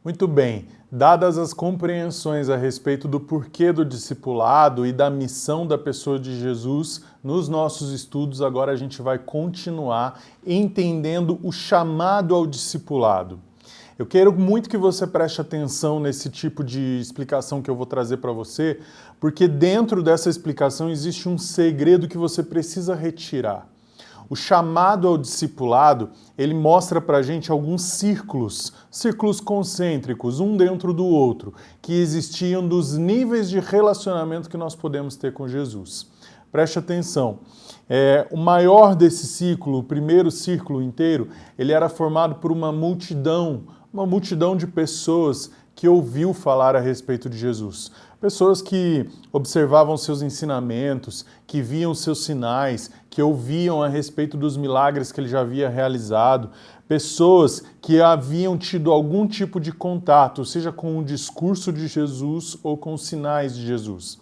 Muito bem, dadas as compreensões a respeito do porquê do discipulado e da missão da pessoa de Jesus, nos nossos estudos agora a gente vai continuar entendendo o chamado ao discipulado. Eu quero muito que você preste atenção nesse tipo de explicação que eu vou trazer para você, porque dentro dessa explicação existe um segredo que você precisa retirar. O chamado ao discipulado, ele mostra para a gente alguns círculos concêntricos, um dentro do outro, que existiam dos níveis de relacionamento que nós podemos ter com Jesus. Preste atenção, o maior desse ciclo, o primeiro círculo inteiro, ele era formado por uma multidão de pessoas que ouviu falar a respeito de Jesus. Pessoas que observavam seus ensinamentos, que viam seus sinais, que ouviam a respeito dos milagres que ele já havia realizado. Pessoas que haviam tido algum tipo de contato, seja com o discurso de Jesus ou com os sinais de Jesus.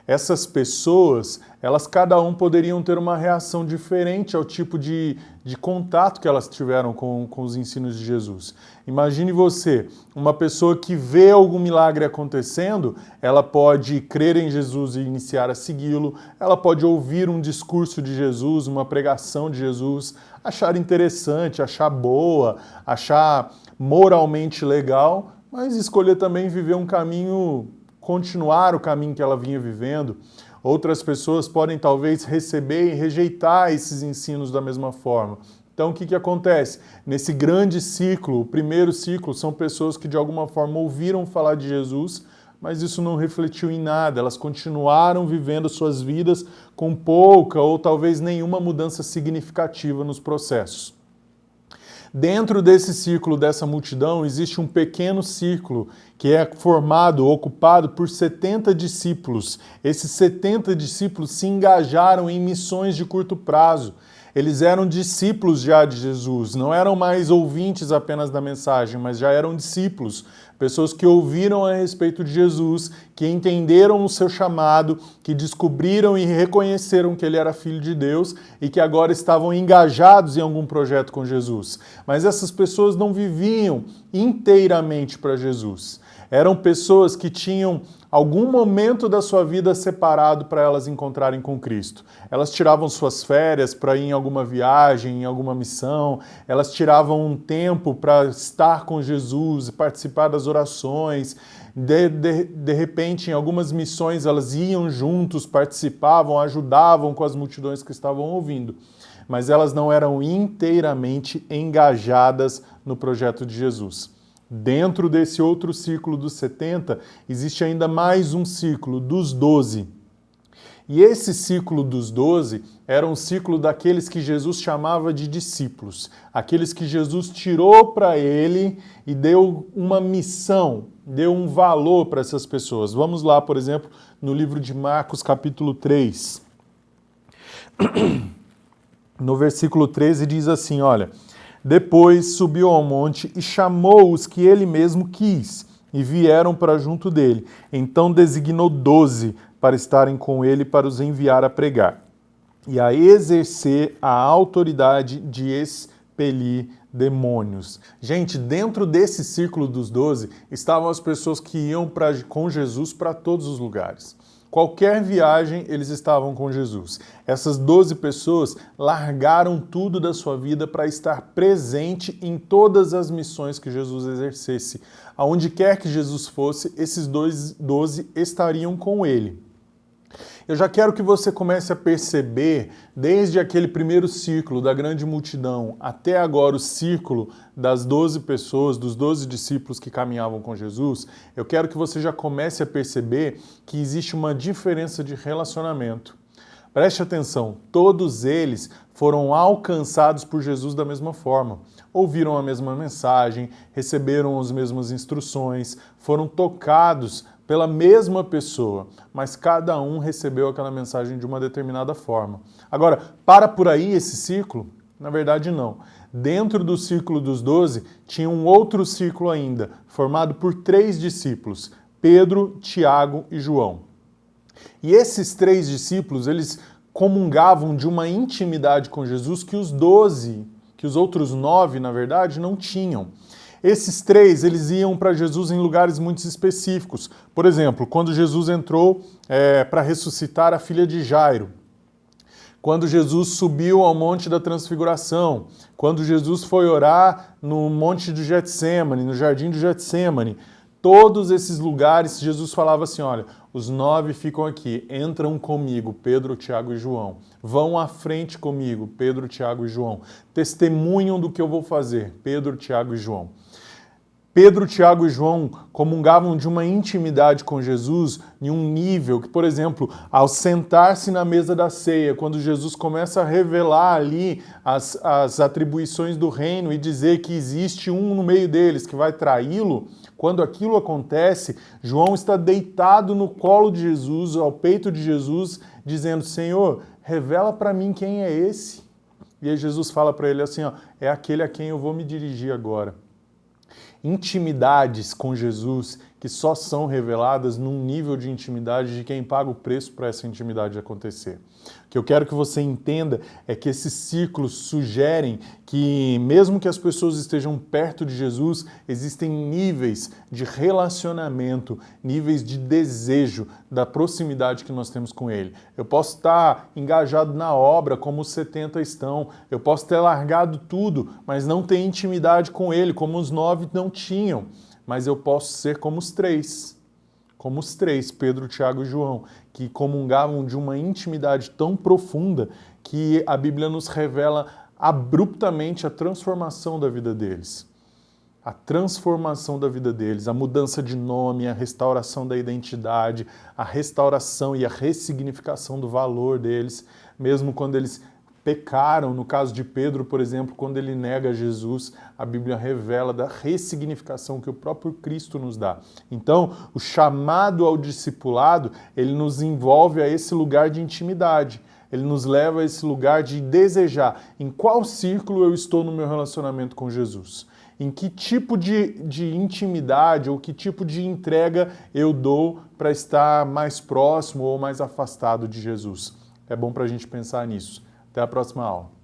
Essas pessoas, elas cada um poderiam ter uma reação diferente ao tipo de contato que elas tiveram com os ensinos de Jesus. Imagine você, uma pessoa que vê algum milagre acontecendo, ela pode crer em Jesus e iniciar a segui-lo, ela pode ouvir um discurso de Jesus, uma pregação de Jesus, achar interessante, achar boa, achar moralmente legal, mas escolher também viver um caminho, continuar o caminho que ela vinha vivendo. Outras pessoas podem talvez receber e rejeitar esses ensinos da mesma forma. Então o que acontece? Nesse grande ciclo, o primeiro ciclo, são pessoas que de alguma forma ouviram falar de Jesus, mas isso não refletiu em nada, elas continuaram vivendo suas vidas com pouca ou talvez nenhuma mudança significativa nos processos. Dentro desse círculo, dessa multidão, existe um pequeno círculo que é formado, ocupado por 70 discípulos. Esses 70 discípulos se engajaram em missões de curto prazo. Eles eram discípulos já de Jesus, não eram mais ouvintes apenas da mensagem, mas já eram discípulos, pessoas que ouviram a respeito de Jesus, que entenderam o seu chamado, que descobriram e reconheceram que ele era filho de Deus e que agora estavam engajados em algum projeto com Jesus. Mas essas pessoas não viviam inteiramente para Jesus. Eram pessoas que tinham algum momento da sua vida separado para elas encontrarem com Cristo. Elas tiravam suas férias para ir em alguma viagem, em alguma missão, elas tiravam um tempo para estar com Jesus e participar das orações. De repente, em algumas missões, elas iam juntos, participavam, ajudavam com as multidões que estavam ouvindo. Mas elas não eram inteiramente engajadas no projeto de Jesus. Dentro desse outro ciclo dos 70, existe ainda mais um ciclo dos 12. E esse ciclo dos 12 era um ciclo daqueles que Jesus chamava de discípulos, aqueles que Jesus tirou para ele e deu uma missão, deu um valor para essas pessoas. Vamos lá, por exemplo, no livro de Marcos, capítulo 3. No versículo 13 diz assim, olha: depois subiu ao monte e chamou os que ele mesmo quis, e vieram para junto dele. Então designou 12 para estarem com ele, para os enviar a pregar e a exercer a autoridade de expelir demônios. Gente, dentro desse círculo dos 12 estavam as pessoas que iam com Jesus para todos os lugares. Qualquer viagem, eles estavam com Jesus. Essas 12 pessoas largaram tudo da sua vida para estar presente em todas as missões que Jesus exercesse. Aonde quer que Jesus fosse, esses 12 estariam com ele. Eu já quero que você comece a perceber, desde aquele primeiro círculo da grande multidão até agora o círculo das 12 pessoas, dos 12 discípulos que caminhavam com Jesus, eu quero que você já comece a perceber que existe uma diferença de relacionamento. Preste atenção, todos eles foram alcançados por Jesus da mesma forma. Ouviram a mesma mensagem, receberam as mesmas instruções, foram tocados pela mesma pessoa, mas cada um recebeu aquela mensagem de uma determinada forma. Agora, para por aí esse ciclo? Na verdade, não. Dentro do círculo dos 12, tinha um outro círculo ainda, formado por 3 discípulos, Pedro, Tiago e João. E esses 3 discípulos, eles comungavam de uma intimidade com Jesus que os outros 9, na verdade, não tinham. Esses três, eles iam para Jesus em lugares muito específicos. Por exemplo, quando Jesus entrou para ressuscitar a filha de Jairo, quando Jesus subiu ao Monte da Transfiguração, quando Jesus foi orar no Monte do Getsêmani, no Jardim do Getsêmani, todos esses lugares, Jesus falava assim, olha, os 9 ficam aqui, entram comigo, Pedro, Tiago e João. Vão à frente comigo, Pedro, Tiago e João. Testemunham do que eu vou fazer, Pedro, Tiago e João. Pedro, Tiago e João comungavam de uma intimidade com Jesus em um nível que, por exemplo, ao sentar-se na mesa da ceia, quando Jesus começa a revelar ali as atribuições do reino e dizer que existe um no meio deles que vai traí-lo, quando aquilo acontece, João está deitado no colo de Jesus, ao peito de Jesus, dizendo, Senhor, revela para mim quem é esse. E aí Jesus fala para ele assim, ó, é aquele a quem eu vou me dirigir agora. Intimidades com Jesus que só são reveladas num nível de intimidade de quem paga o preço para essa intimidade acontecer. O que eu quero que você entenda é que esses círculos sugerem que, mesmo que as pessoas estejam perto de Jesus, existem níveis de relacionamento, níveis de desejo da proximidade que nós temos com Ele. Eu posso estar engajado na obra como os 70 estão, eu posso ter largado tudo, mas não ter intimidade com Ele, como os 9 não tinham, mas eu posso ser como os 3. Como os 3, Pedro, Tiago e João, que comungavam de uma intimidade tão profunda que a Bíblia nos revela abruptamente a transformação da vida deles. A transformação da vida deles, a mudança de nome, a restauração da identidade, a restauração e a ressignificação do valor deles, mesmo quando eles pecaram. No caso de Pedro, por exemplo, quando ele nega Jesus, a Bíblia revela da ressignificação que o próprio Cristo nos dá. Então, o chamado ao discipulado, ele nos envolve a esse lugar de intimidade. Ele nos leva a esse lugar de desejar em qual círculo eu estou no meu relacionamento com Jesus. Em que tipo de intimidade ou que tipo de entrega eu dou para estar mais próximo ou mais afastado de Jesus. É bom para a gente pensar nisso. Até a próxima aula.